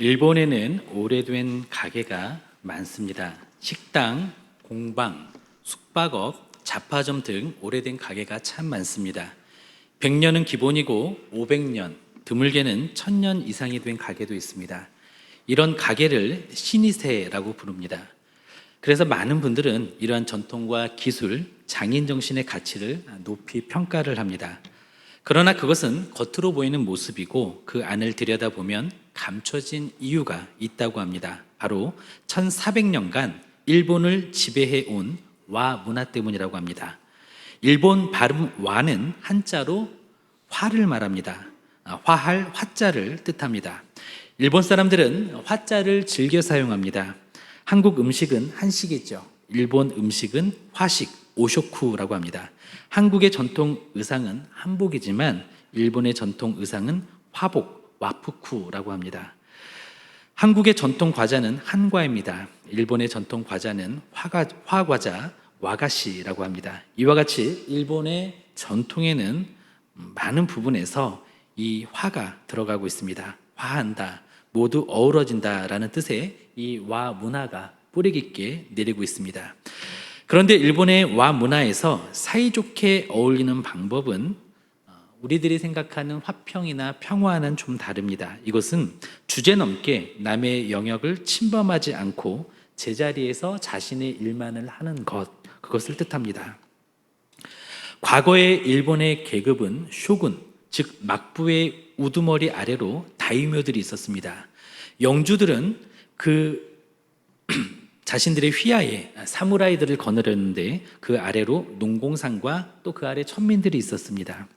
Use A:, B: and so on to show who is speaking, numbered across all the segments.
A: 일본에는 오래된 가게가 많습니다. 식당, 공방, 숙박업, 잡화점 등 오래된 가게가 참 많습니다. 100년은 기본이고 500년, 드물게는 1000년 이상이 된 가게도 있습니다. 이런 가게를 신이세라고 부릅니다. 그래서 많은 분들은 이러한 전통과 기술, 장인 정신의 가치를 높이 평가를 합니다. 그러나 그것은 겉으로 보이는 모습이고 그 안을 들여다보면 감춰진 이유가 있다고 합니다. 바로 1400년간 일본을 지배해 온 와 문화 때문이라고 합니다. 일본 발음 와는 한자로 화를 말합니다. 화할 화자를 뜻합니다. 일본 사람들은 화자를 즐겨 사용합니다. 한국 음식은 한식이죠. 일본 음식은 화식, 오쇼쿠라고 합니다. 한국의 전통 의상은 한복이지만 일본의 전통 의상은 화복, 와푸쿠라고 합니다. 한국의 전통 과자는 한과입니다. 일본의 전통 과자는 화과자, 와가시라고 합니다. 이와 같이 일본의 전통에는 많은 부분에서 이 화가 들어가고 있습니다. 화한다, 모두 어우러진다라는 뜻의 이 와 문화가 뿌리 깊게 내리고 있습니다. 그런데 일본의 와 문화에서 사이좋게 어울리는 방법은 우리들이 생각하는 화평이나 평화와는 좀 다릅니다. 이것은 주제넘게 남의 영역을 침범하지 않고 제자리에서 자신의 일만을 하는 것, 그것을 뜻합니다. 과거의 일본의 계급은 쇼군, 즉 막부의 우두머리 아래로 다이묘들이 있었습니다. 영주들은 그 자신들의 휘하에 사무라이들을 거느렸는데 그 아래로 농공상과 또 그 아래 천민들이 있었습니다.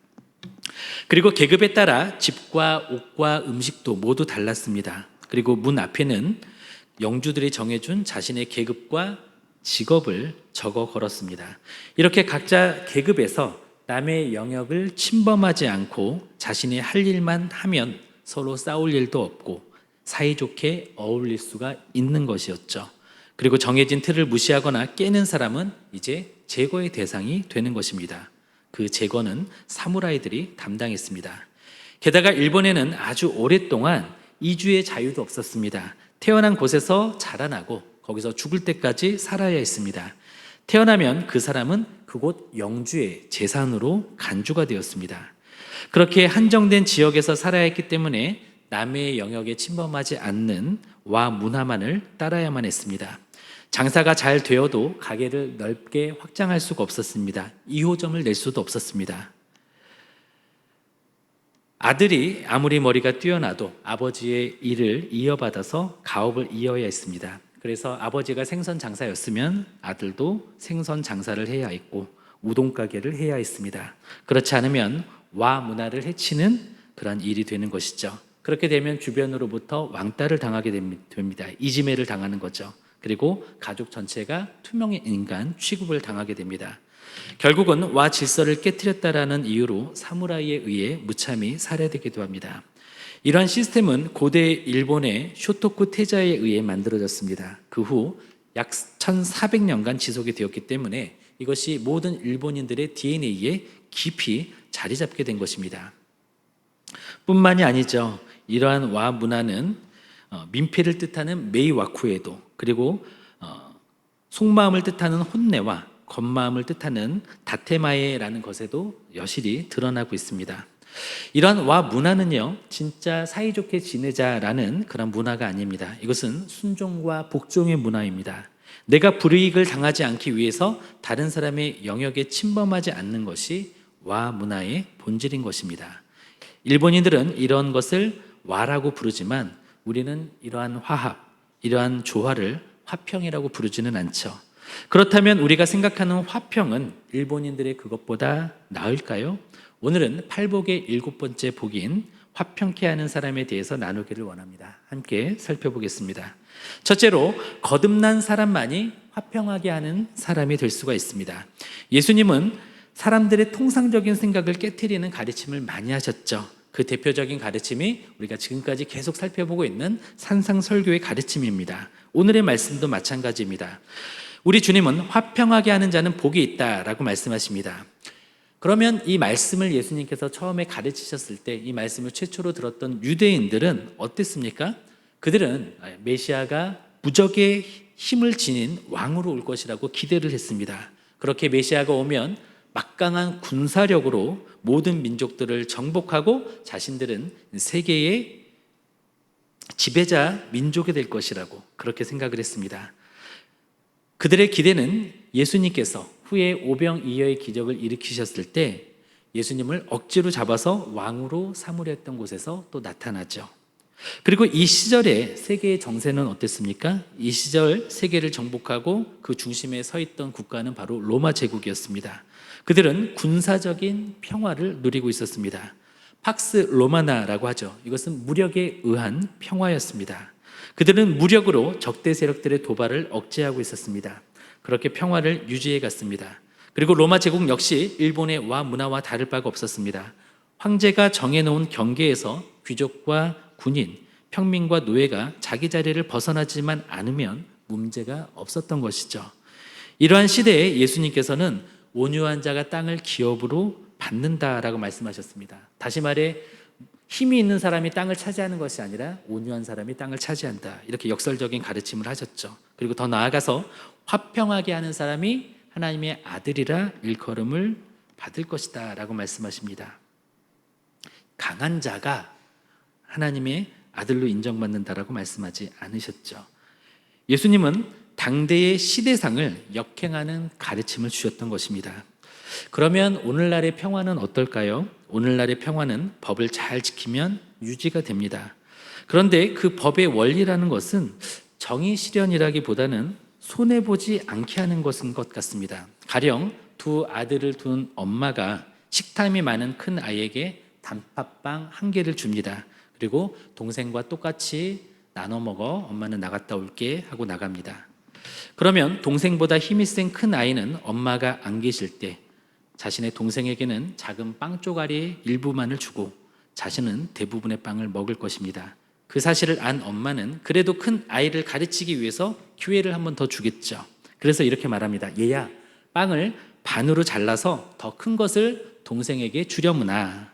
A: 그리고 계급에 따라 집과 옷과 음식도 모두 달랐습니다. 그리고 문 앞에는 영주들이 정해준 자신의 계급과 직업을 적어 걸었습니다. 이렇게 각자 계급에서 남의 영역을 침범하지 않고 자신이 할 일만 하면 서로 싸울 일도 없고 사이좋게 어울릴 수가 있는 것이었죠. 그리고 정해진 틀을 무시하거나 깨는 사람은 이제 제거의 대상이 되는 것입니다. 그 제거는 사무라이들이 담당했습니다. 게다가 일본에는 아주 오랫동안 이주의 자유도 없었습니다. 태어난 곳에서 자라나고 거기서 죽을 때까지 살아야 했습니다. 태어나면 그 사람은 그곳 영주의 재산으로 간주가 되었습니다. 그렇게 한정된 지역에서 살아야 했기 때문에 남의 영역에 침범하지 않는 와 문화만을 따라야만 했습니다. 장사가 잘 되어도 가게를 넓게 확장할 수가 없었습니다. 2호점을 낼 수도 없었습니다. 아들이 아무리 머리가 뛰어나도 아버지의 일을 이어받아서 가업을 이어야 했습니다. 그래서 아버지가 생선 장사였으면 아들도 생선 장사를 해야 했고 우동 가게를 해야 했습니다. 그렇지 않으면 와 문화를 해치는 그런 일이 되는 것이죠. 그렇게 되면 주변으로부터 왕따를 당하게 됩니다. 이지매를 당하는 거죠. 그리고 가족 전체가 투명의 인간 취급을 당하게 됩니다. 결국은 와 질서를 깨뜨렸다라는 이유로 사무라이에 의해 무참히 살해되기도 합니다. 이러한 시스템은 고대 일본의 쇼토쿠 태자에 의해 만들어졌습니다. 그 후 약 1400년간 지속이 되었기 때문에 이것이 모든 일본인들의 DNA에 깊이 자리 잡게 된 것입니다. 뿐만이 아니죠. 이러한 와 문화는 민폐를 뜻하는 메이와쿠에도, 그리고 속마음을 뜻하는 혼내와 겉마음을 뜻하는 다테마에라는 것에도 여실히 드러나고 있습니다. 이러한 와 문화는요, 진짜 사이좋게 지내자라는 그런 문화가 아닙니다. 이것은 순종과 복종의 문화입니다. 내가 불이익을 당하지 않기 위해서 다른 사람의 영역에 침범하지 않는 것이 와 문화의 본질인 것입니다. 일본인들은 이런 것을 와라고 부르지만 우리는 이러한 화합, 이러한 조화를 화평이라고 부르지는 않죠. 그렇다면 우리가 생각하는 화평은 일본인들의 그것보다 나을까요? 오늘은 팔복의 7번째 복인 화평케 하는 사람에 대해서 나누기를 원합니다. 함께 살펴보겠습니다. 첫째로, 거듭난 사람만이 화평하게 하는 사람이 될 수가 있습니다. 예수님은 사람들의 통상적인 생각을 깨트리는 가르침을 많이 하셨죠. 그 대표적인 가르침이 우리가 지금까지 계속 살펴보고 있는 산상설교의 가르침입니다. 오늘의 말씀도 마찬가지입니다. 우리 주님은 화평하게 하는 자는 복이 있다라고 말씀하십니다. 그러면 이 말씀을 예수님께서 처음에 가르치셨을 때 이 말씀을 최초로 들었던 유대인들은 어땠습니까? 그들은 메시아가 무적의 힘을 지닌 왕으로 올 것이라고 기대를 했습니다. 그렇게 메시아가 오면 막강한 군사력으로 모든 민족들을 정복하고 자신들은 세계의 지배자 민족이 될 것이라고 그렇게 생각을 했습니다. 그들의 기대는 예수님께서 후에 오병이어의 기적을 일으키셨을 때 예수님을 억지로 잡아서 왕으로 삼으려 했던 곳에서 또 나타나죠. 그리고 이 시절의 세계의 정세는 어땠습니까? 이 시절 세계를 정복하고 그 중심에 서 있던 국가는 바로 로마 제국이었습니다. 그들은 군사적인 평화를 누리고 있었습니다. 팍스 로마나라고 하죠. 이것은 무력에 의한 평화였습니다. 그들은 무력으로 적대 세력들의 도발을 억제하고 있었습니다. 그렇게 평화를 유지해 갔습니다. 그리고 로마 제국 역시 일본의 와 문화와 다를 바가 없었습니다. 황제가 정해놓은 경계에서 귀족과 군인, 평민과 노예가 자기 자리를 벗어나지만 않으면 문제가 없었던 것이죠. 이러한 시대에 예수님께서는 온유한 자가 땅을 기업으로 받는다라고 말씀하셨습니다. 다시 말해 힘이 있는 사람이 땅을 차지하는 것이 아니라 온유한 사람이 땅을 차지한다. 이렇게 역설적인 가르침을 하셨죠. 그리고 더 나아가서 화평하게 하는 사람이 하나님의 아들이라 일컬음을 받을 것이다 라고 말씀하십니다. 강한 자가 하나님의 아들로 인정받는다라고 말씀하지 않으셨죠. 예수님은 당대의 시대상을 역행하는 가르침을 주셨던 것입니다. 그러면 오늘날의 평화는 어떨까요? 오늘날의 평화는 법을 잘 지키면 유지가 됩니다. 그런데 그 법의 원리라는 것은 정의 실현이라기보다는 손해보지 않게 하는 것인 것 같습니다. 가령 두 아들을 둔 엄마가 식탐이 많은 큰 아이에게 단팥빵 한 개를 줍니다. 그리고 동생과 똑같이 나눠 먹어, 엄마는 나갔다 올게 하고 나갑니다. 그러면 동생보다 힘이 센 큰 아이는 엄마가 안 계실 때 자신의 동생에게는 작은 빵 쪼가리 일부만을 주고 자신은 대부분의 빵을 먹을 것입니다. 그 사실을 안 엄마는 그래도 큰 아이를 가르치기 위해서 기회를 한 번 더 주겠죠. 그래서 이렇게 말합니다. 얘야, 빵을 반으로 잘라서 더 큰 것을 동생에게 주려무나.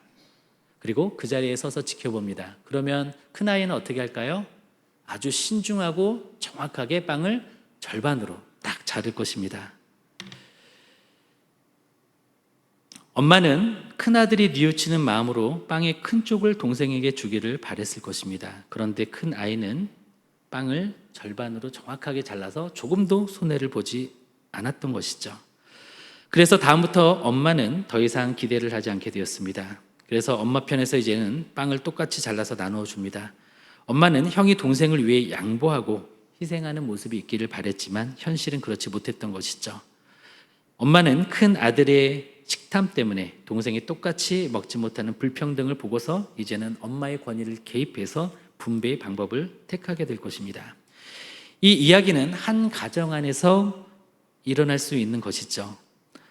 A: 그리고 그 자리에 서서 지켜봅니다. 그러면 큰 아이는 어떻게 할까요? 아주 신중하고 정확하게 빵을 절반으로 딱 자를 것입니다. 엄마는 큰아들이 뉘우치는 마음으로 빵의 큰 쪽을 동생에게 주기를 바랬을 것입니다. 그런데 큰 아이는 빵을 절반으로 정확하게 잘라서 조금도 손해를 보지 않았던 것이죠. 그래서 다음부터 엄마는 더 이상 기대를 하지 않게 되었습니다. 그래서 엄마 편에서 이제는 빵을 똑같이 잘라서 나누어 줍니다. 엄마는 형이 동생을 위해 양보하고 희생하는 모습이 있기를 바랬지만 현실은 그렇지 못했던 것이죠. 엄마는 큰 아들의 식탐 때문에 동생이 똑같이 먹지 못하는 불평등을 보고서 이제는 엄마의 권위를 개입해서 분배의 방법을 택하게 될 것입니다. 이 이야기는 한 가정 안에서 일어날 수 있는 것이죠.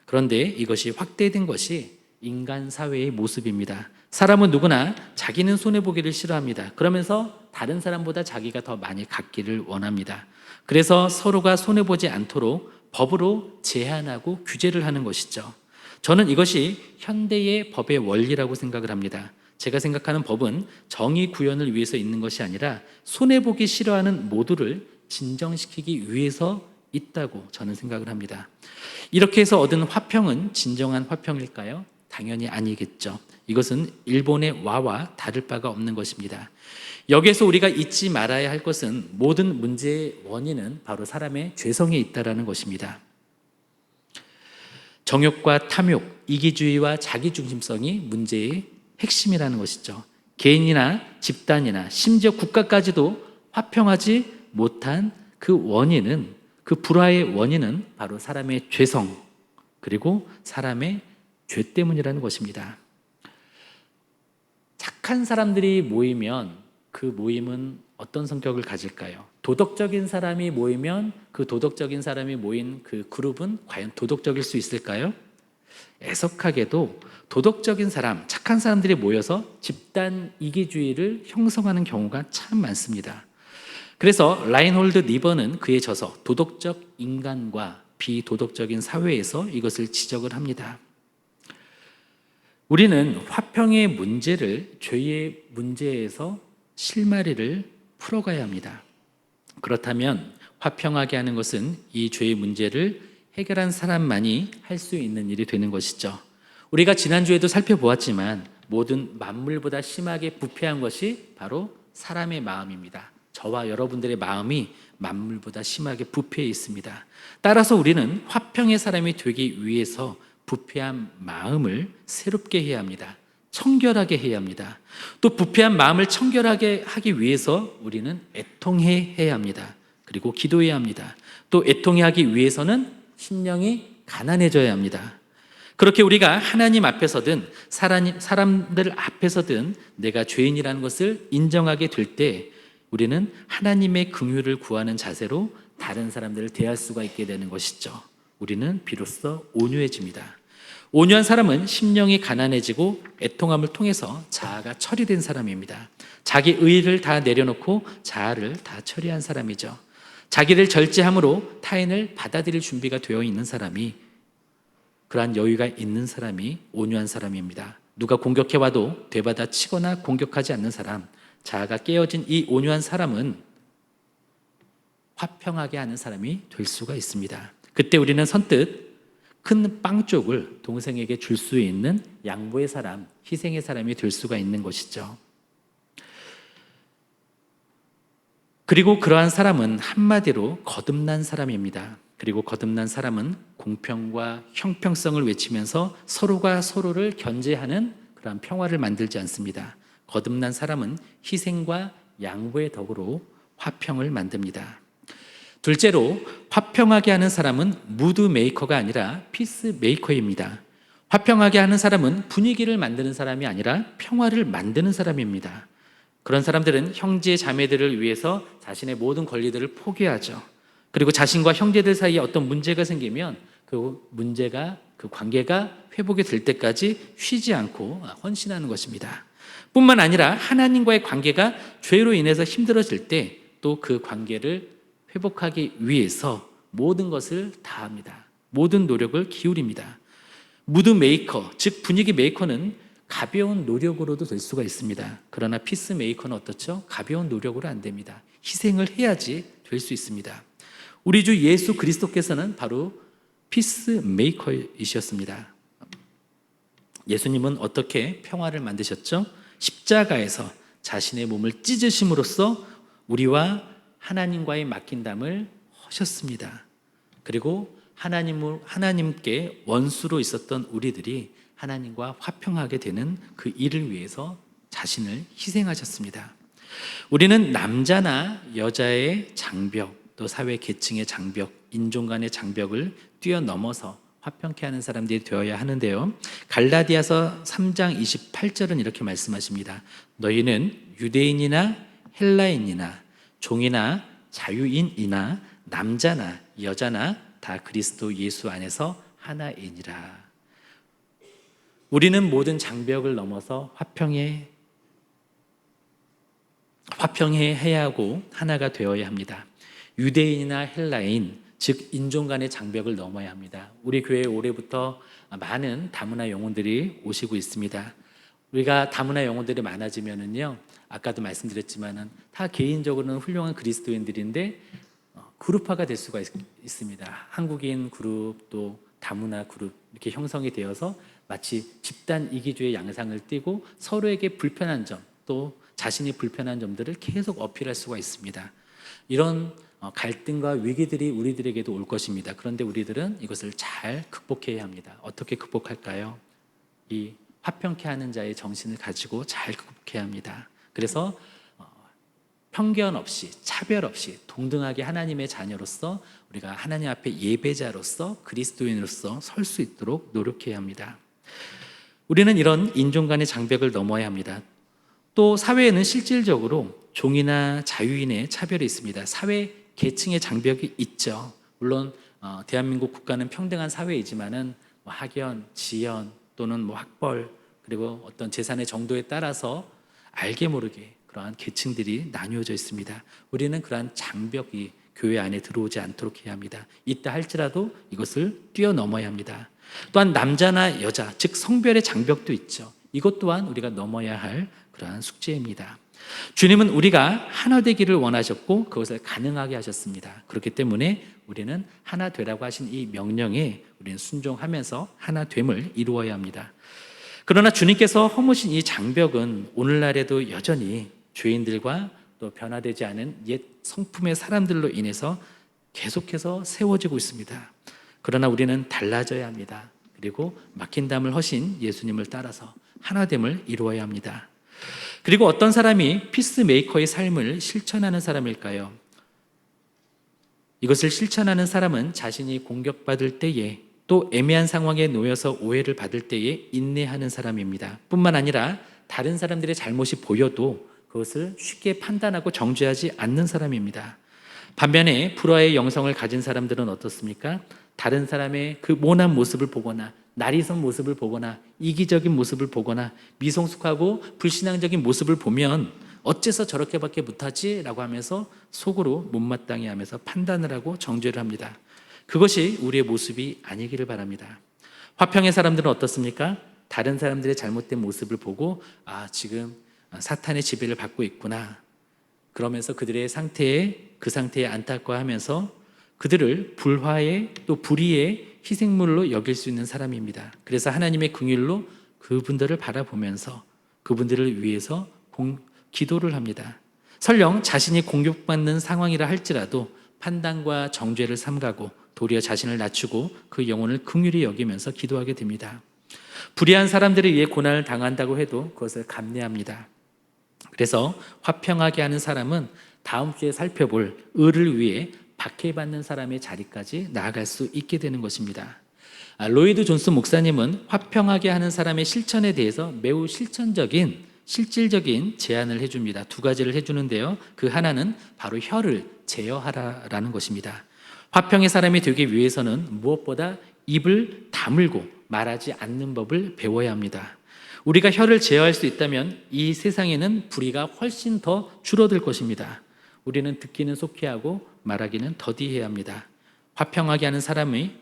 A: 그런데 이것이 확대된 것이 인간 사회의 모습입니다. 사람은 누구나 자기는 손해보기를 싫어합니다. 그러면서 다른 사람보다 자기가 더 많이 갖기를 원합니다. 그래서 서로가 손해보지 않도록 법으로 제한하고 규제를 하는 것이죠. 저는 이것이 현대의 법의 원리라고 생각을 합니다. 제가 생각하는 법은 정의 구현을 위해서 있는 것이 아니라 손해보기 싫어하는 모두를 진정시키기 위해서 있다고 저는 생각을 합니다. 이렇게 해서 얻은 화평은 진정한 화평일까요? 당연히 아니겠죠. 이것은 일본의 와와 다를 바가 없는 것입니다. 여기에서 우리가 잊지 말아야 할 것은 모든 문제의 원인은 바로 사람의 죄성에 있다는 것입니다. 정욕과 탐욕, 이기주의와 자기중심성이 문제의 핵심이라는 것이죠. 개인이나 집단이나 심지어 국가까지도 화평하지 못한 그 원인은, 그 불화의 원인은 바로 사람의 죄성, 그리고 사람의 죄 때문이라는 것입니다. 착한 사람들이 모이면 그 모임은 어떤 성격을 가질까요? 도덕적인 사람이 모이면 그 도덕적인 사람이 모인 그 그룹은 과연 도덕적일 수 있을까요? 애석하게도 도덕적인 사람, 착한 사람들이 모여서 집단 이기주의를 형성하는 경우가 참 많습니다. 그래서 라인홀드 니버는 그에 져서 도덕적 인간과 비도덕적인 사회에서 이것을 지적을 합니다. 우리는 화평의 문제를 죄의 문제에서 실마리를 풀어가야 합니다. 그렇다면 화평하게 하는 것은 이 죄의 문제를 해결한 사람만이 할 수 있는 일이 되는 것이죠. 우리가 지난주에도 살펴보았지만 모든 만물보다 심하게 부패한 것이 바로 사람의 마음입니다. 저와 여러분들의 마음이 만물보다 심하게 부패해 있습니다. 따라서 우리는 화평의 사람이 되기 위해서 부패한 마음을 새롭게 해야 합니다. 청결하게 해야 합니다. 또 부패한 마음을 청결하게 하기 위해서 우리는 애통해야 합니다. 그리고 기도해야 합니다. 또 애통하기 위해서는 심령이 가난해져야 합니다. 그렇게 우리가 하나님 앞에서든 사람들 앞에서든 내가 죄인이라는 것을 인정하게 될 때 우리는 하나님의 긍휼을 구하는 자세로 다른 사람들을 대할 수가 있게 되는 것이죠. 우리는 비로소 온유해집니다. 온유한 사람은 심령이 가난해지고 애통함을 통해서 자아가 처리된 사람입니다. 자기 의의를 다 내려놓고 자아를 다 처리한 사람이죠. 자기를 절제함으로 타인을 받아들일 준비가 되어 있는 사람이, 그러한 여유가 있는 사람이 온유한 사람입니다. 누가 공격해와도 되받아 치거나 공격하지 않는 사람, 자아가 깨어진 이 온유한 사람은 화평하게 하는 사람이 될 수가 있습니다. 그때 우리는 선뜻 큰 빵 쪽을 동생에게 줄 수 있는 양보의 사람, 희생의 사람이 될 수가 있는 것이죠. 그리고 그러한 사람은 한마디로 거듭난 사람입니다. 그리고 거듭난 사람은 공평과 형평성을 외치면서 서로가 서로를 견제하는 그러한 평화를 만들지 않습니다. 거듭난 사람은 희생과 양보의 덕으로 화평을 만듭니다. 둘째로, 화평하게 하는 사람은 무드 메이커가 아니라 피스 메이커입니다. 화평하게 하는 사람은 분위기를 만드는 사람이 아니라 평화를 만드는 사람입니다. 그런 사람들은 형제 자매들을 위해서 자신의 모든 권리들을 포기하죠. 그리고 자신과 형제들 사이에 어떤 문제가 생기면 그 관계가 회복이 될 때까지 쉬지 않고 헌신하는 것입니다. 뿐만 아니라 하나님과의 관계가 죄로 인해서 힘들어질 때 또 그 관계를 회복하기 위해서 모든 것을 다합니다. 모든 노력을 기울입니다. 무드 메이커, 즉 분위기 메이커는 가벼운 노력으로도 될 수가 있습니다. 그러나 피스 메이커는 어떻죠? 가벼운 노력으로 안 됩니다. 희생을 해야지 될 수 있습니다. 우리 주 예수 그리스도께서는 바로 피스 메이커이셨습니다. 예수님은 어떻게 평화를 만드셨죠? 십자가에서 자신의 몸을 찢으심으로써 우리와 하나님과의 맡긴담을 하셨습니다. 그리고 하나님께 원수로 있었던 우리들이 하나님과 화평하게 되는 그 일을 위해서 자신을 희생하셨습니다. 우리는 남자나 여자의 장벽, 또 사회 계층의 장벽, 인종 간의 장벽을 뛰어넘어서 화평케 하는 사람들이 되어야 하는데요. 갈라디아서 3장 28절은 이렇게 말씀하십니다. 너희는 유대인이나 헬라인이나 종이나 자유인이나 남자나 여자나 다 그리스도 예수 안에서 하나이니라. 우리는 모든 장벽을 넘어서 화평해야 하고 하나가 되어야 합니다. 유대인이나 헬라인, 즉 인종 간의 장벽을 넘어야 합니다. 우리 교회에 올해부터 많은 다문화 영혼들이 오시고 있습니다. 우리가 다문화 영혼들이 많아지면은요, 아까도 말씀드렸지만은 다 개인적으로는 훌륭한 그리스도인들인데 그룹화가 될 수가 있습니다. 한국인 그룹, 또 다문화 그룹 이렇게 형성이 되어서 마치 집단 이기주의 양상을 띠고 서로에게 불편한 점, 또 자신이 불편한 점들을 계속 어필할 수가 있습니다. 이런 갈등과 위기들이 우리들에게도 올 것입니다. 그런데 우리들은 이것을 잘 극복해야 합니다. 어떻게 극복할까요? 이 화평케 하는 자의 정신을 가지고 잘 극복해야 합니다. 그래서 편견 없이, 차별 없이 동등하게 하나님의 자녀로서 우리가 하나님 앞에 예배자로서 그리스도인으로서 설 수 있도록 노력해야 합니다. 우리는 이런 인종 간의 장벽을 넘어야 합니다. 또 사회에는 실질적으로 종이나 자유인의 차별이 있습니다. 사회 계층의 장벽이 있죠. 물론 대한민국 국가는 평등한 사회이지만은 학연, 지연 또는 학벌, 그리고 어떤 재산의 정도에 따라서 알게 모르게 그러한 계층들이 나뉘어져 있습니다. 우리는 그러한 장벽이 교회 안에 들어오지 않도록 해야 합니다. 있다 할지라도 이것을 뛰어넘어야 합니다. 또한 남자나 여자, 즉 성별의 장벽도 있죠. 이것 또한 우리가 넘어야 할 그러한 숙제입니다. 주님은 우리가 하나 되기를 원하셨고 그것을 가능하게 하셨습니다. 그렇기 때문에 우리는 하나 되라고 하신 이 명령에 우리는 순종하면서 하나 됨을 이루어야 합니다. 그러나 주님께서 허무신 이 장벽은 오늘날에도 여전히 죄인들과 또 변화되지 않은 옛 성품의 사람들로 인해서 계속해서 세워지고 있습니다. 그러나 우리는 달라져야 합니다. 그리고 막힌 담을 허신 예수님을 따라서 하나됨을 이루어야 합니다. 그리고 어떤 사람이 피스메이커의 삶을 실천하는 사람일까요? 이것을 실천하는 사람은 자신이 공격받을 때에 또 애매한 상황에 놓여서 오해를 받을 때에 인내하는 사람입니다. 뿐만 아니라 다른 사람들의 잘못이 보여도 그것을 쉽게 판단하고 정죄하지 않는 사람입니다. 반면에 불화의 영성을 가진 사람들은 어떻습니까? 다른 사람의 그 모난 모습을 보거나 나리선 모습을 보거나 이기적인 모습을 보거나 미성숙하고 불신앙적인 모습을 보면 어째서 저렇게밖에 못하지? 라고 하면서 속으로 못마땅해 하면서 판단을 하고 정죄를 합니다. 그것이 우리의 모습이 아니기를 바랍니다. 화평의 사람들은 어떻습니까? 다른 사람들의 잘못된 모습을 보고 지금 사탄의 지배를 받고 있구나. 그러면서 그들의 그 상태에 안타까워하면서 그들을 불화의 또 불의의 희생물로 여길 수 있는 사람입니다. 그래서 하나님의 긍휼로 그분들을 바라보면서 그분들을 위해서 기도를 합니다. 설령 자신이 공격받는 상황이라 할지라도 판단과 정죄를 삼가고 도리어 자신을 낮추고 그 영혼을 긍휼히 여기면서 기도하게 됩니다. 불의한 사람들에 의해 고난을 당한다고 해도 그것을 감내합니다. 그래서 화평하게 하는 사람은 다음 주에 살펴볼 의를 위해 박해받는 사람의 자리까지 나아갈 수 있게 되는 것입니다. 로이드 존스 목사님은 화평하게 하는 사람의 실천에 대해서 매우 실질적인 제안을 해줍니다. 두 가지를 해주는데요. 그 하나는 바로 혀를 제어하라라는 것입니다. 화평의 사람이 되기 위해서는 무엇보다 입을 다물고 말하지 않는 법을 배워야 합니다. 우리가 혀를 제어할 수 있다면 이 세상에는 불의가 훨씬 더 줄어들 것입니다. 우리는 듣기는 속히 하고 말하기는 더디해야 합니다. 화평하게 하는 사람은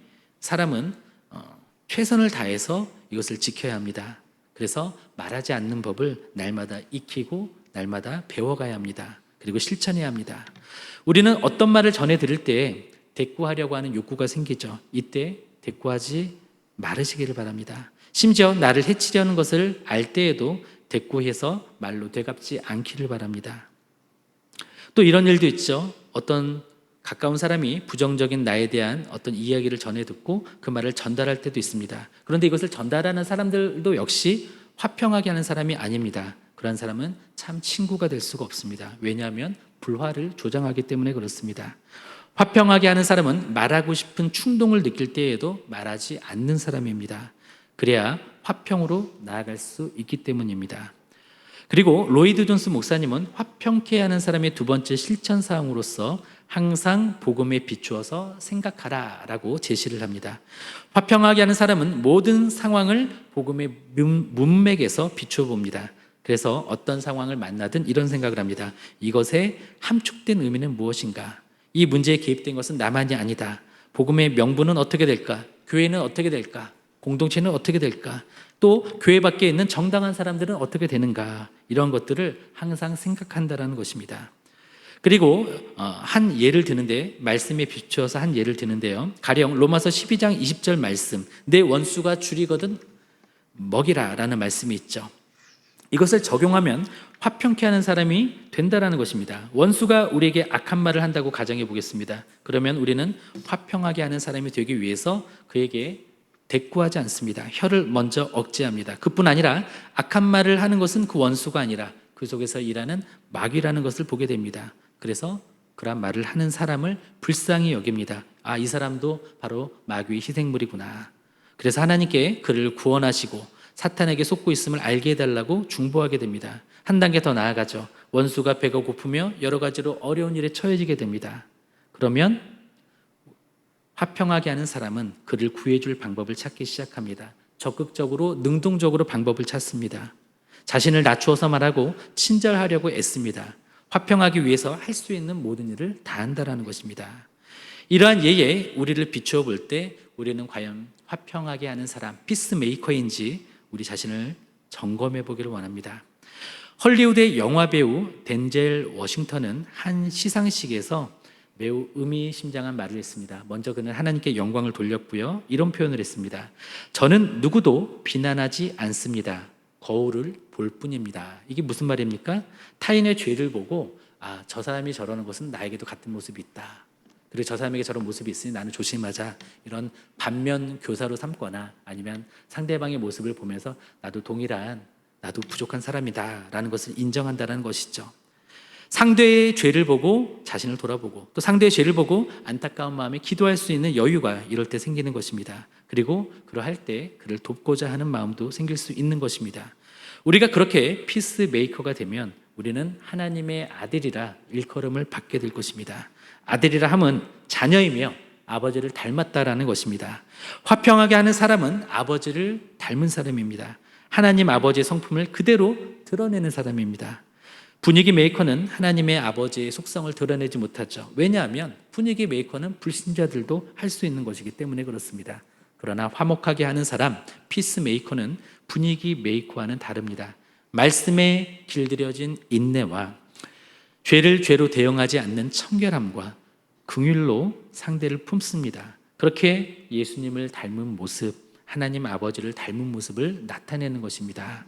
A: 최선을 다해서 이것을 지켜야 합니다. 그래서 말하지 않는 법을 날마다 익히고 날마다 배워가야 합니다. 그리고 실천해야 합니다. 우리는 어떤 말을 전해 들을 때 대꾸하려고 하는 욕구가 생기죠. 이때 대꾸하지 말으시기를 바랍니다. 심지어 나를 해치려는 것을 알 때에도 대꾸해서 말로 되갚지 않기를 바랍니다. 또 이런 일도 있죠. 어떤 가까운 사람이 부정적인 나에 대한 어떤 이야기를 전해 듣고 그 말을 전달할 때도 있습니다. 그런데 이것을 전달하는 사람들도 역시 화평하게 하는 사람이 아닙니다. 그런 사람은 참 친구가 될 수가 없습니다. 왜냐하면 불화를 조장하기 때문에 그렇습니다. 화평하게 하는 사람은 말하고 싶은 충동을 느낄 때에도 말하지 않는 사람입니다. 그래야 화평으로 나아갈 수 있기 때문입니다. 그리고 로이드 존스 목사님은 화평케 하는 사람의 두 번째 실천 사항으로서 항상 복음에 비추어서 생각하라 라고 제시를 합니다. 화평하게 하는 사람은 모든 상황을 복음의 문맥에서 비추어 봅니다. 그래서 어떤 상황을 만나든 이런 생각을 합니다. 이것의 함축된 의미는 무엇인가? 이 문제에 개입된 것은 나만이 아니다. 복음의 명분은 어떻게 될까? 교회는 어떻게 될까? 공동체는 어떻게 될까? 또 교회 밖에 있는 정당한 사람들은 어떻게 되는가? 이런 것들을 항상 생각한다는 것입니다. 그리고 한 예를 드는데, 말씀에 비추어서 한 예를 드는데요. 가령 로마서 12장 20절 말씀, 내 원수가 줄이거든 먹이라 라는 말씀이 있죠. 이것을 적용하면 화평케 하는 사람이 된다는 것입니다. 원수가 우리에게 악한 말을 한다고 가정해 보겠습니다. 그러면 우리는 화평하게 하는 사람이 되기 위해서 그에게 대꾸하지 않습니다. 혀를 먼저 억제합니다. 그뿐 아니라 악한 말을 하는 것은 그 원수가 아니라 그 속에서 일하는 마귀라는 것을 보게 됩니다. 그래서 그러한 말을 하는 사람을 불쌍히 여깁니다. 이 사람도 바로 마귀의 희생물이구나. 그래서 하나님께 그를 구원하시고 사탄에게 속고 있음을 알게 해달라고 중보하게 됩니다. 한 단계 더 나아가죠. 원수가 배가 고프며 여러 가지로 어려운 일에 처해지게 됩니다. 그러면 화평하게 하는 사람은 그를 구해줄 방법을 찾기 시작합니다. 적극적으로 능동적으로 방법을 찾습니다. 자신을 낮추어서 말하고 친절하려고 애씁니다. 화평하기 위해서 할 수 있는 모든 일을 다 한다는 것입니다. 이러한 예에 우리를 비추어 볼 때 우리는 과연 화평하게 하는 사람, 피스메이커인지 우리 자신을 점검해 보기를 원합니다. 헐리우드의 영화배우 덴젤 워싱턴은 한 시상식에서 매우 의미심장한 말을 했습니다. 먼저 그는 하나님께 영광을 돌렸고요. 이런 표현을 했습니다. 저는 누구도 비난하지 않습니다. 거울을 볼 뿐입니다. 이게 무슨 말입니까? 타인의 죄를 보고 저 사람이 저러는 것은 나에게도 같은 모습이 있다. 그리고 저 사람에게 저런 모습이 있으니 나는 조심하자. 이런 반면 교사로 삼거나 아니면 상대방의 모습을 보면서 나도 부족한 사람이다 라는 것을 인정한다는 것이죠. 상대의 죄를 보고 자신을 돌아보고 또 상대의 죄를 보고 안타까운 마음에 기도할 수 있는 여유가 이럴 때 생기는 것입니다. 그리고 그러할 때 그를 돕고자 하는 마음도 생길 수 있는 것입니다. 우리가 그렇게 피스메이커가 되면 우리는 하나님의 아들이라 일컬음을 받게 될 것입니다. 아들이라 함은 자녀이며 아버지를 닮았다라는 것입니다. 화평하게 하는 사람은 아버지를 닮은 사람입니다. 하나님 아버지의 성품을 그대로 드러내는 사람입니다. 분위기 메이커는 하나님의 아버지의 속성을 드러내지 못하죠. 왜냐하면 분위기 메이커는 불신자들도 할 수 있는 것이기 때문에 그렇습니다. 그러나 화목하게 하는 사람, 피스 메이커는 분위기 메이커와는 다릅니다. 말씀에 길들여진 인내와 죄를 죄로 대응하지 않는 청결함과 긍휼로 상대를 품습니다. 그렇게 예수님을 닮은 모습, 하나님 아버지를 닮은 모습을 나타내는 것입니다.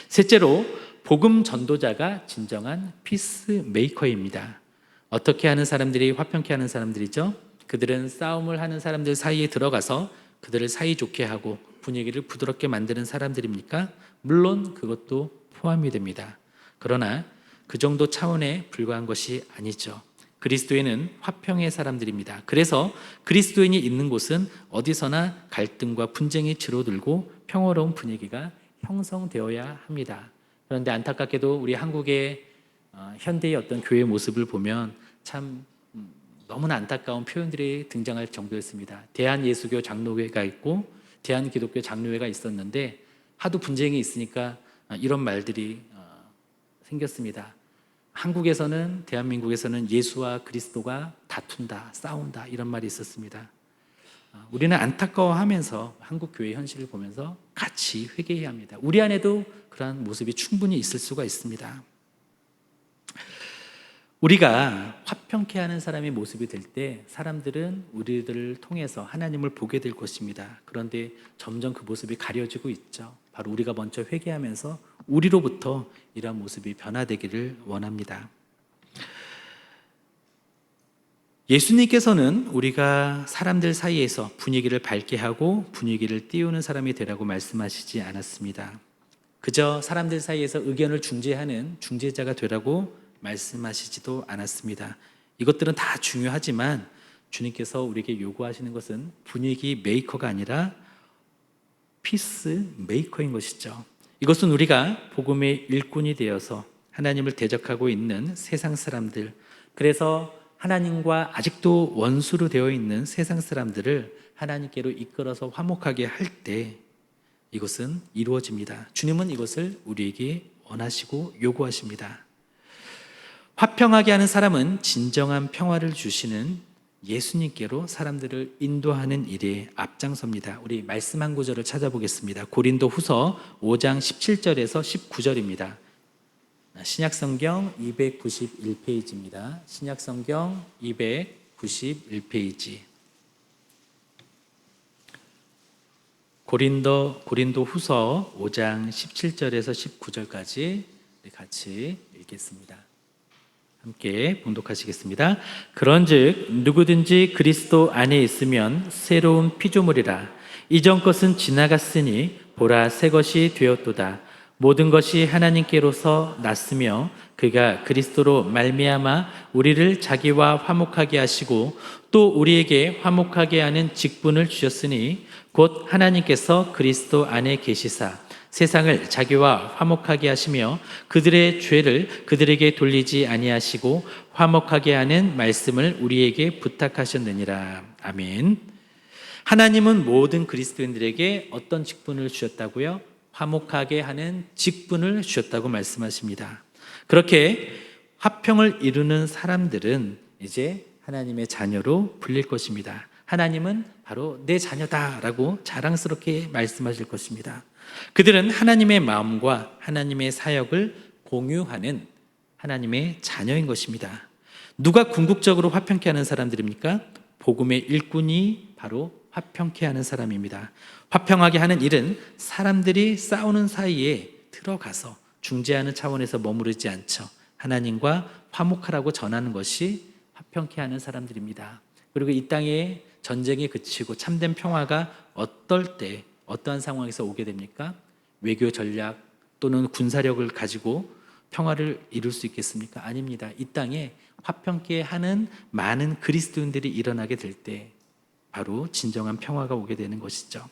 A: 셋째로 복음 전도자가 진정한 피스메이커입니다. 어떻게 하는 사람들이 화평케 하는 사람들이죠? 그들은 싸움을 하는 사람들 사이에 들어가서 그들을 사이좋게 하고 분위기를 부드럽게 만드는 사람들입니까? 물론 그것도 포함이 됩니다. 그러나 그 정도 차원에 불과한 것이 아니죠. 그리스도인은 화평의 사람들입니다. 그래서 그리스도인이 있는 곳은 어디서나 갈등과 분쟁이 줄어들고 평화로운 분위기가 형성되어야 합니다. 그런데 안타깝게도 우리 한국의 현대의 어떤 교회 모습을 보면 참 너무나 안타까운 표현들이 등장할 정도였습니다. 대한예수교 장로회가 있고 대한기독교 장로회가 있었는데 하도 분쟁이 있으니까 이런 말들이 생겼습니다. 한국에서는 대한민국에서는 예수와 그리스도가 다툰다, 싸운다 이런 말이 있었습니다. 우리는 안타까워하면서 한국 교회 현실을 보면서 같이 회개해야 합니다. 우리 안에도 그러한 모습이 충분히 있을 수가 있습니다. 우리가 화평케 하는 사람의 모습이 될 때 사람들은 우리들을 통해서 하나님을 보게 될 것입니다. 그런데 점점 그 모습이 가려지고 있죠. 바로 우리가 먼저 회개하면서 우리로부터 이러한 모습이 변화되기를 원합니다. 예수님께서는 우리가 사람들 사이에서 분위기를 밝게 하고 분위기를 띄우는 사람이 되라고 말씀하시지 않았습니다. 그저 사람들 사이에서 의견을 중재하는 중재자가 되라고 말씀하시지도 않았습니다. 이것들은 다 중요하지만 주님께서 우리에게 요구하시는 것은 분위기 메이커가 아니라 피스 메이커인 것이죠. 이것은 우리가 복음의 일꾼이 되어서 하나님을 대적하고 있는 세상 사람들, 그래서 하나님과 아직도 원수로 되어 있는 세상 사람들을 하나님께로 이끌어서 화목하게 할 때 이것은 이루어집니다. 주님은 이것을 우리에게 원하시고 요구하십니다. 화평하게 하는 사람은 진정한 평화를 주시는 예수님께로 사람들을 인도하는 일에 앞장섭니다. 우리 말씀 한 구절을 찾아보겠습니다. 고린도 후서 5장 17절에서 19절입니다. 신약성경 291페이지입니다. 신약성경 291페이지. 고린도 후서 5장 17절에서 19절까지 같이 읽겠습니다. 함께 봉독하시겠습니다. 그런즉 누구든지 그리스도 안에 있으면 새로운 피조물이라. 이전 것은 지나갔으니 보라 새 것이 되었도다. 모든 것이 하나님께로서 났으며 그가 그리스도로 말미암아 우리를 자기와 화목하게 하시고 또 우리에게 화목하게 하는 직분을 주셨으니 곧 하나님께서 그리스도 안에 계시사 세상을 자기와 화목하게 하시며 그들의 죄를 그들에게 돌리지 아니하시고 화목하게 하는 말씀을 우리에게 부탁하셨느니라. 아멘. 하나님은 모든 그리스도인들에게 어떤 직분을 주셨다고요? 화목하게 하는 직분을 주셨다고 말씀하십니다. 그렇게 화평을 이루는 사람들은 이제 하나님의 자녀로 불릴 것입니다. 하나님은 바로 내 자녀다라고 자랑스럽게 말씀하실 것입니다. 그들은 하나님의 마음과 하나님의 사역을 공유하는 하나님의 자녀인 것입니다. 누가 궁극적으로 화평케 하는 사람들입니까? 복음의 일꾼이 바로 화평케 하는 사람입니다. 화평하게 하는 일은 사람들이 싸우는 사이에 들어가서 중재하는 차원에서 머무르지 않죠. 하나님과 화목하라고 전하는 것이 화평케 하는 사람들입니다. 그리고 이 땅에 전쟁이 그치고 참된 평화가 어떨 때 어떠한 상황에서 오게 됩니까? 외교 전략 또는 군사력을 가지고 평화를 이룰 수 있겠습니까? 아닙니다. 이 땅에 화평케 하는 많은 그리스도인들이 일어나게 될 때 바로 진정한 평화가 오게 되는 것이죠.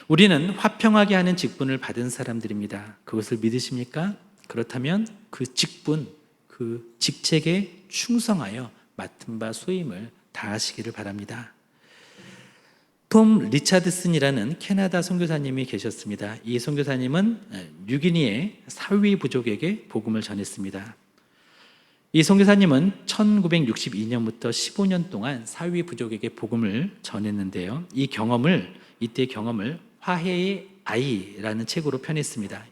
A: 우리는 화평하게 하는 직분을 받은 사람들입니다. 그것을 믿으십니까? 그렇다면 그 직분, 그 직책에 충성하여 맡은 바 소임을 다하시기를 바랍니다. 톰 리차드슨이라는 캐나다 선교사님이 계셨습니다. 이 선교사님은 뉴기니의 사위 부족에게 복음을 전했습니다. 이 선교사님은 1962년부터 15년 동안 사위 부족에게 복음을 전했는데요. 이때의 경험을 화해의 아이라는 책으로 펴냈습니다.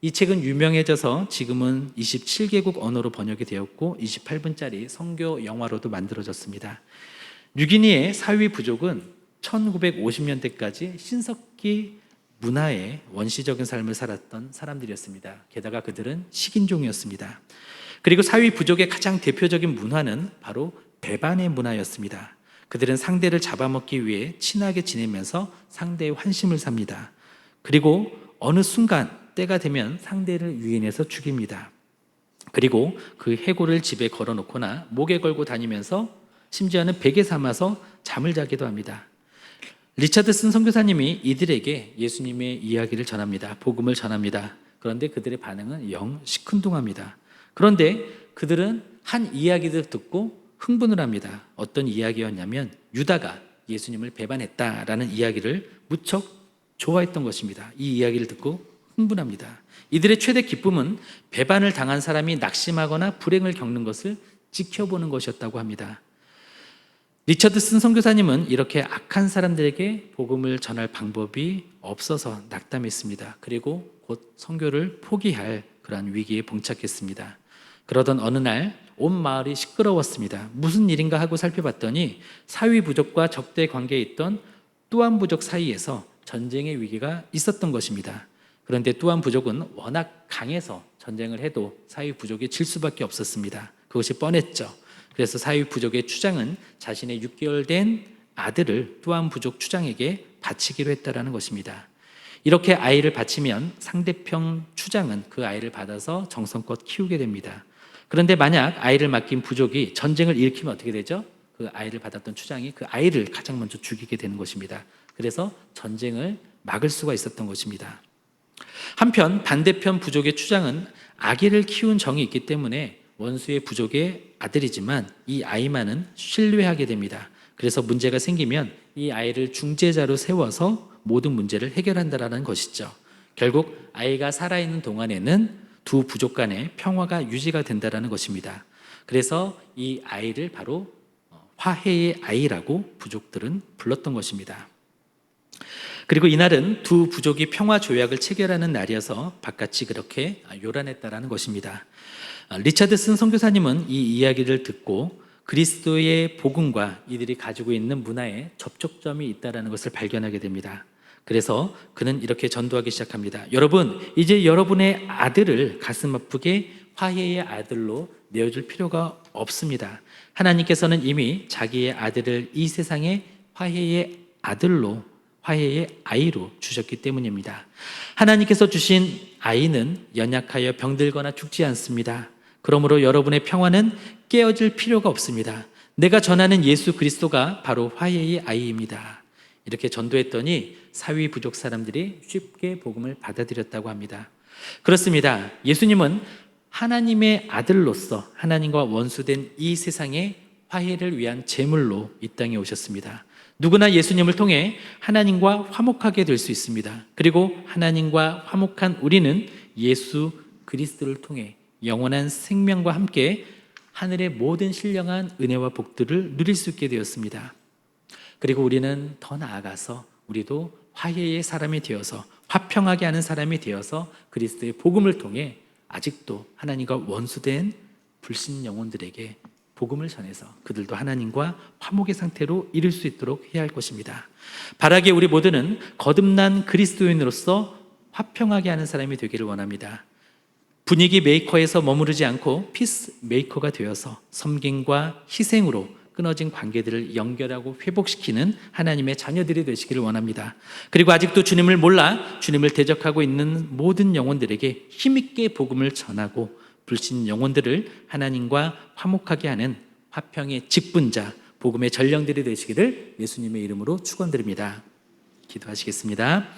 A: 이 책은 유명해져서 지금은 27개국 언어로 번역이 되었고 28분짜리 선교 영화로도 만들어졌습니다. 뉴기니의 사위 부족은 1950년대까지 신석기 문화의 원시적인 삶을 살았던 사람들이었습니다. 게다가 그들은 식인종이었습니다. 그리고 사위 부족의 가장 대표적인 문화는 바로 배반의 문화였습니다. 그들은 상대를 잡아먹기 위해 친하게 지내면서 상대의 환심을 삽니다. 그리고 어느 순간 때가 되면 상대를 유인해서 죽입니다. 그리고 그 해골을 집에 걸어놓거나 목에 걸고 다니면서 심지어는 베개 삼아서 잠을 자기도 합니다. 리차드슨 선교사님이 이들에게 예수님의 이야기를 전합니다. 복음을 전합니다. 그런데 그들의 반응은 영 시큰둥합니다. 그런데 그들은 한 이야기를 듣고 흥분을 합니다. 어떤 이야기였냐면 유다가 예수님을 배반했다라는 이야기를 무척 좋아했던 것입니다. 이 이야기를 듣고 흥분합니다. 이들의 최대 기쁨은 배반을 당한 사람이 낙심하거나 불행을 겪는 것을 지켜보는 것이었다고 합니다. 리처드슨 선교사님은 이렇게 악한 사람들에게 복음을 전할 방법이 없어서 낙담했습니다. 그리고 곧 선교를 포기할 그러한 위기에 봉착했습니다. 그러던 어느 날 온 마을이 시끄러웠습니다. 무슨 일인가 하고 살펴봤더니 사위 부족과 적대 관계에 있던 뚜암 부족 사이에서 전쟁의 위기가 있었던 것입니다. 그런데 뚜암 부족은 워낙 강해서 전쟁을 해도 사위 부족이 질 수밖에 없었습니다. 그것이 뻔했죠. 그래서 사위 부족의 추장은 자신의 6개월 된 아들을 뚜암 부족 추장에게 바치기로 했다라는 것입니다. 이렇게 아이를 바치면 상대편 추장은 그 아이를 받아서 정성껏 키우게 됩니다. 그런데 만약 아이를 맡긴 부족이 전쟁을 일으키면 어떻게 되죠? 그 아이를 받았던 추장이 그 아이를 가장 먼저 죽이게 되는 것입니다. 그래서 전쟁을 막을 수가 있었던 것입니다. 한편 반대편 부족의 추장은 아기를 키운 정이 있기 때문에 원수의 부족의 아들이지만 이 아이만은 신뢰하게 됩니다. 그래서 문제가 생기면 이 아이를 중재자로 세워서 모든 문제를 해결한다라는 것이죠. 결국 아이가 살아있는 동안에는 두 부족 간의 평화가 유지가 된다라는 것입니다. 그래서 이 아이를 바로 화해의 아이라고 부족들은 불렀던 것입니다. 그리고 이날은 두 부족이 평화 조약을 체결하는 날이어서 바깥이 그렇게 요란했다라는 것입니다. 리차드슨 선교사님은 이 이야기를 듣고 그리스도의 복음과 이들이 가지고 있는 문화에 접촉점이 있다는 것을 발견하게 됩니다. 그래서 그는 이렇게 전도하기 시작합니다. 여러분, 이제 여러분의 아들을 가슴 아프게 화해의 아들로 내어줄 필요가 없습니다. 하나님께서는 이미 자기의 아들을 이 세상에 화해의 아들로, 화해의 아이로 주셨기 때문입니다. 하나님께서 주신 아이는 연약하여 병들거나 죽지 않습니다. 그러므로 여러분의 평화는 깨어질 필요가 없습니다. 내가 전하는 예수 그리스도가 바로 화해의 아이입니다. 이렇게 전도했더니 사위 부족 사람들이 쉽게 복음을 받아들였다고 합니다. 그렇습니다. 예수님은 하나님의 아들로서 하나님과 원수된 이 세상에 화해를 위한 제물로 이 땅에 오셨습니다. 누구나 예수님을 통해 하나님과 화목하게 될 수 있습니다. 그리고 하나님과 화목한 우리는 예수 그리스도를 통해 영원한 생명과 함께 하늘의 모든 신령한 은혜와 복들을 누릴 수 있게 되었습니다. 그리고 우리는 더 나아가서 우리도 화해의 사람이 되어서 화평하게 하는 사람이 되어서 그리스도의 복음을 통해 아직도 하나님과 원수된 불신 영혼들에게 복음을 전해서 그들도 하나님과 화목의 상태로 이룰 수 있도록 해야 할 것입니다. 바라기에 우리 모두는 거듭난 그리스도인으로서 화평하게 하는 사람이 되기를 원합니다. 분위기 메이커에서 머무르지 않고 피스 메이커가 되어서 섬김과 희생으로 끊어진 관계들을 연결하고 회복시키는 하나님의 자녀들이 되시기를 원합니다. 그리고 아직도 주님을 몰라 주님을 대적하고 있는 모든 영혼들에게 힘있게 복음을 전하고 불신 영혼들을 하나님과 화목하게 하는 화평의 직분자, 복음의 전령들이 되시기를 예수님의 이름으로 축원드립니다. 기도하시겠습니다.